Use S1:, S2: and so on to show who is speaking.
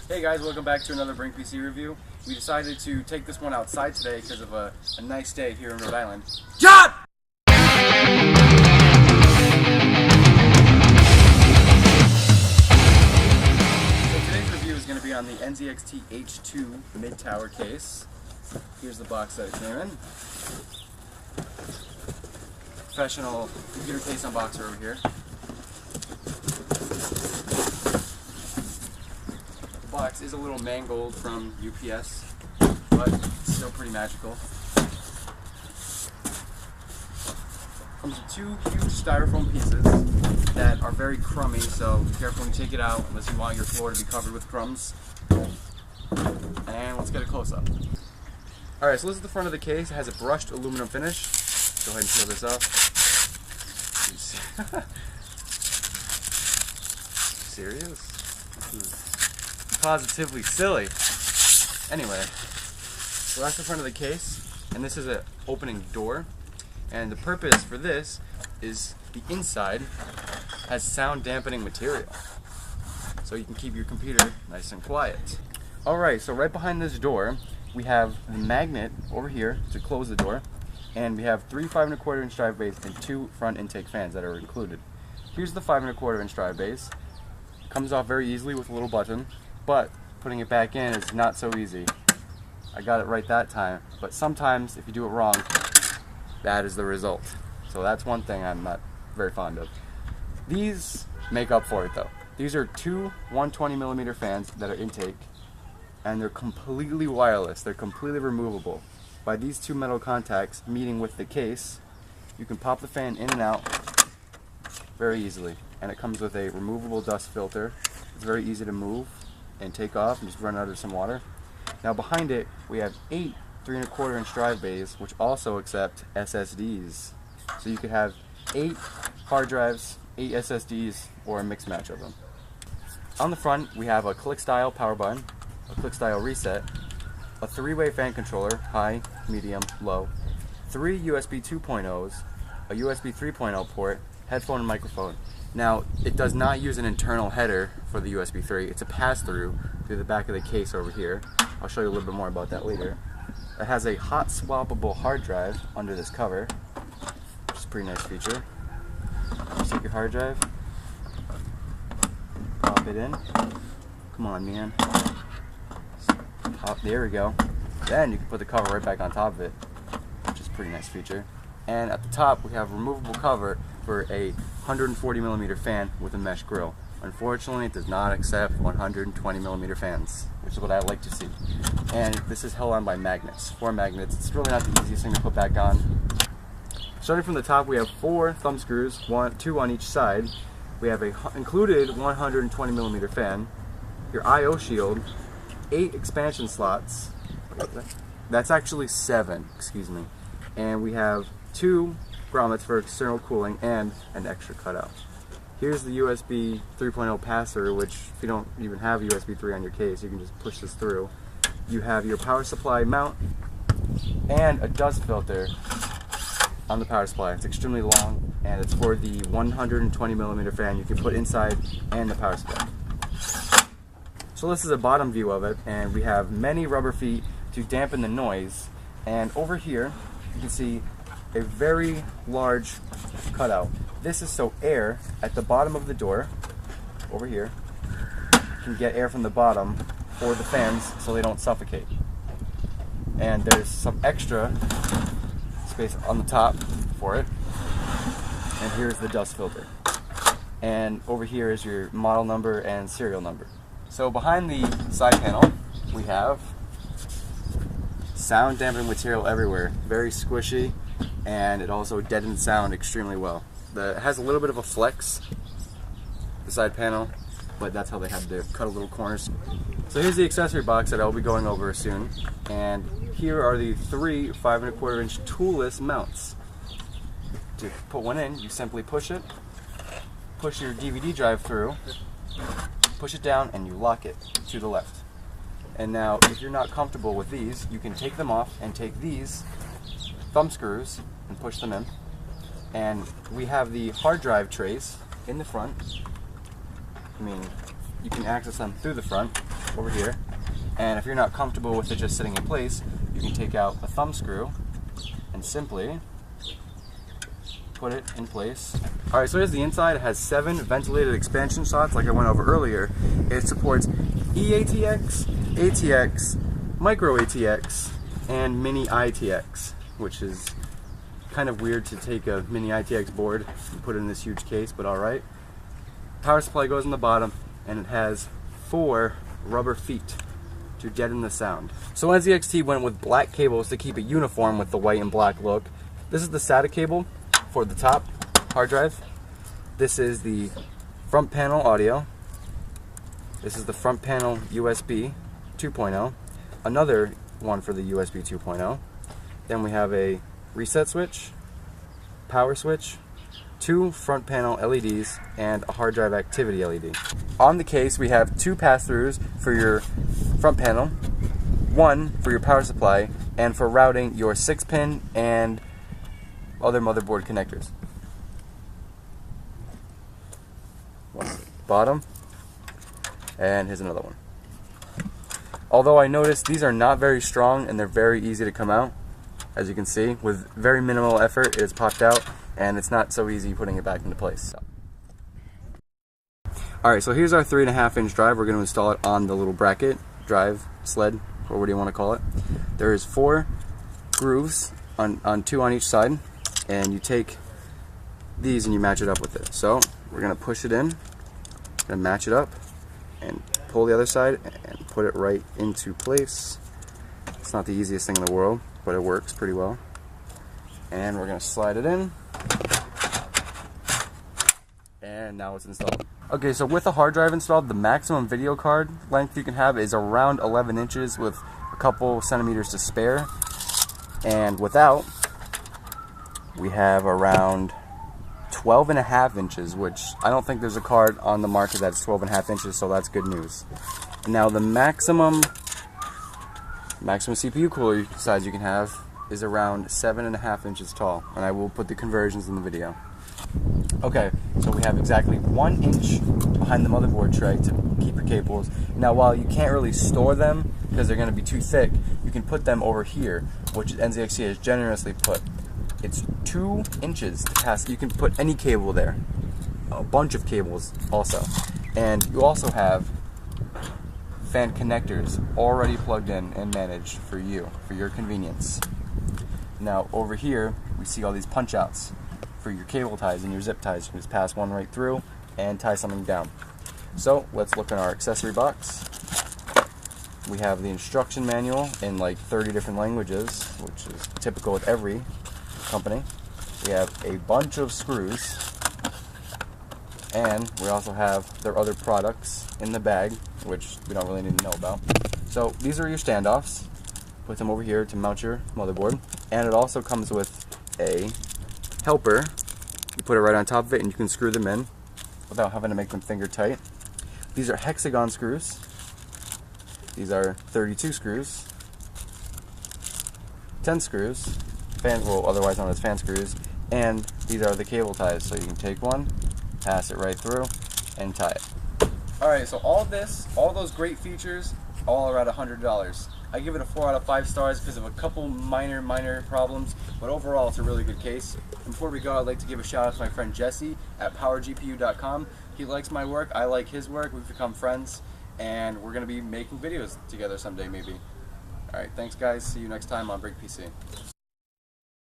S1: Hey guys, welcome back to another BrinkPC review. We decided to take this one outside today because of a nice day here in Rhode Island. John! So today's review is going to be on the NZXT H2 mid-tower case. Here's the box that it came in. Professional computer case unboxer over here. The box is a little mangled from UPS, but it's still pretty magical. Comes with two huge styrofoam pieces that are very crummy, so be careful when you take it out unless you want your floor to be covered with crumbs. And let's get a close-up. Alright, so this is the front of the case. It has a brushed aluminum finish. Go ahead and peel this off. Serious? This is positively silly. Anyway, so that's the front of the case, and this is an opening door. And the purpose for this is the inside has sound dampening material, so you can keep your computer nice and quiet. Alright, so right behind this door, we have the magnet over here to close the door, and we have three 5 1/4 inch drive bays and two front intake fans that are included. Here's the 5 1/4 inch drive base. It comes off very easily with a little button, but putting it back in is not so easy. I got it right that time, but sometimes if you do it wrong, that is the result. So that's one thing I'm not very fond of. These make up for it though. These are two 120mm fans that are intake, and they're completely wireless. They're completely removable. By these two metal contacts meeting with the case, you can pop the fan in and out very easily. And it comes with a removable dust filter. It's very easy to move and take off and just run under some water. Now behind it, we have 8 3 1/4 inch drive bays, which also accept SSDs. So you could have 8 hard drives, 8 SSDs, or a mixed match of them. On the front, we have a click style power button, a click style reset, a 3-way fan controller, high, medium, low, 3 USB 2.0s, a USB 3.0 port, headphone and microphone. Now, it does not use an internal header for the USB 3. It's a pass-through through the back of the case over here. I'll show you a little bit more about that later. It has a hot swappable hard drive under this cover, which is a pretty nice feature. Just take your hard drive, pop it in. Come on, man. There we go. Then you can put the cover right back on top of it, which is a pretty nice feature. And at the top we have a removable cover for a 140mm fan with a mesh grill. Unfortunately, it does not accept 120mm fans, which is what I like to see. And this is held on by magnets, 4 magnets. It's really not the easiest thing to put back on. Starting from the top, we have 4 thumb screws, 2 on each side. We have a included 120mm fan, your I/O shield, 8 expansion slots. That's actually 7, excuse me. And we have 2 grommets for external cooling and an extra cutout. Here's the USB 3.0 pass-through, which if you don't even have a USB 3 on your case, you can just push this through. You have your power supply mount and a dust filter on the power supply. It's extremely long, and it's for the 120mm fan you can put inside and the power supply. So this is a bottom view of it, and we have many rubber feet to dampen the noise. And over here, you can see a very large cutout. This is so air at the bottom of the door, over here, can get air from the bottom for the fans so they don't suffocate. And there's some extra space on the top for it. And here's the dust filter. And over here is your model number and serial number. So behind the side panel, we have sound dampening material everywhere. Very squishy, and it also deadens sound extremely well. It has a little bit of a flex, the side panel, but that's how they had to cut a little corners. So here's the accessory box that I'll be going over soon, and here are the 3 5 1/4 inch toolless mounts. To put one in, you simply push it, push your DVD drive through, push it down, and you lock it to the left. And now, if you're not comfortable with these, you can take them off and take these thumb screws and push them in. And we have the hard drive trays in the front. I mean, you can access them through the front. over here. And if you're not comfortable with it just sitting in place, you can take out a thumb screw and simply put it in place. Alright, so here's the inside. It has 7 ventilated expansion slots like I went over earlier. It supports eATX, ATX, micro ATX, and mini ITX, which is kind of weird to take a mini ITX board and put it in this huge case, but alright. Power supply goes in the bottom, and it has 4 rubber feet to deaden the sound. So NZXT went with black cables to keep it uniform with the white and black look. This is the SATA cable for the top hard drive. This is the front panel audio. This is the front panel USB 2.0. Another one for the USB 2.0. Then we have a reset switch, power switch, 2 front panel LEDs, and a hard drive activity LED. On the case we have 2 pass-throughs for your front panel, 1 for your power supply, and for routing your 6-pin and other motherboard connectors. Bottom, and here's another one. Although I noticed these are not very strong and they're very easy to come out. As you can see, with very minimal effort, it is popped out, and it's not so easy putting it back into place. Alright, so here's our 3.5-inch drive. We're going to install it on the little bracket, drive, sled, or what do you want to call it. There is 4 grooves on 2 on each side, and you take these and you match it up with it. So we're going to push it in, going to match it up, and pull the other side and put it right into place. It's not the easiest thing in the world, but it works pretty well. And we're going to slide it in, and now it's installed. Okay, so with the hard drive installed, the maximum video card length you can have is around 11 inches with a couple centimeters to spare. And without, we have around 12.5 inches, which I don't think there's a card on the market that's 12.5 inches, so that's good news. Now the maximum CPU cooler size you can have is around 7.5 inches tall, and I will put the conversions in the video. Okay, so we have exactly 1 inch behind the motherboard tray to keep your cables. Now while you can't really store them because they're going to be too thick, you can put them over here, which NZXT has generously put. It's 2 inches to pass. You can put any cable there, a bunch of cables also, and you also have fan connectors already plugged in and managed for you, for your convenience. Now over here we see all these punch outs for your cable ties and your zip ties. You can just pass one right through and tie something down. So let's look in our accessory box. We have the instruction manual in like 30 different languages, which is typical with every company. We have a bunch of screws, and we also have their other products in the bag, which we don't really need to know about. So these are your standoffs. Put them over here to mount your motherboard, and it also comes with a helper. You put it right on top of it and you can screw them in without having to make them finger tight. These are hexagon screws. These are 32 screws, 10 screws, otherwise known as fan screws, and these are the cable ties. So you can take one, pass it right through, and tie it. Alright, so all those great features, all are at $100. I give it a 4 out of 5 stars because of a couple minor problems, but overall it's a really good case. And before we go, I'd like to give a shout out to my friend Jesse at powergpu.com. He likes my work, I like his work, we've become friends, and we're going to be making videos together someday maybe. Alright, thanks guys, see you next time on BrinkPC.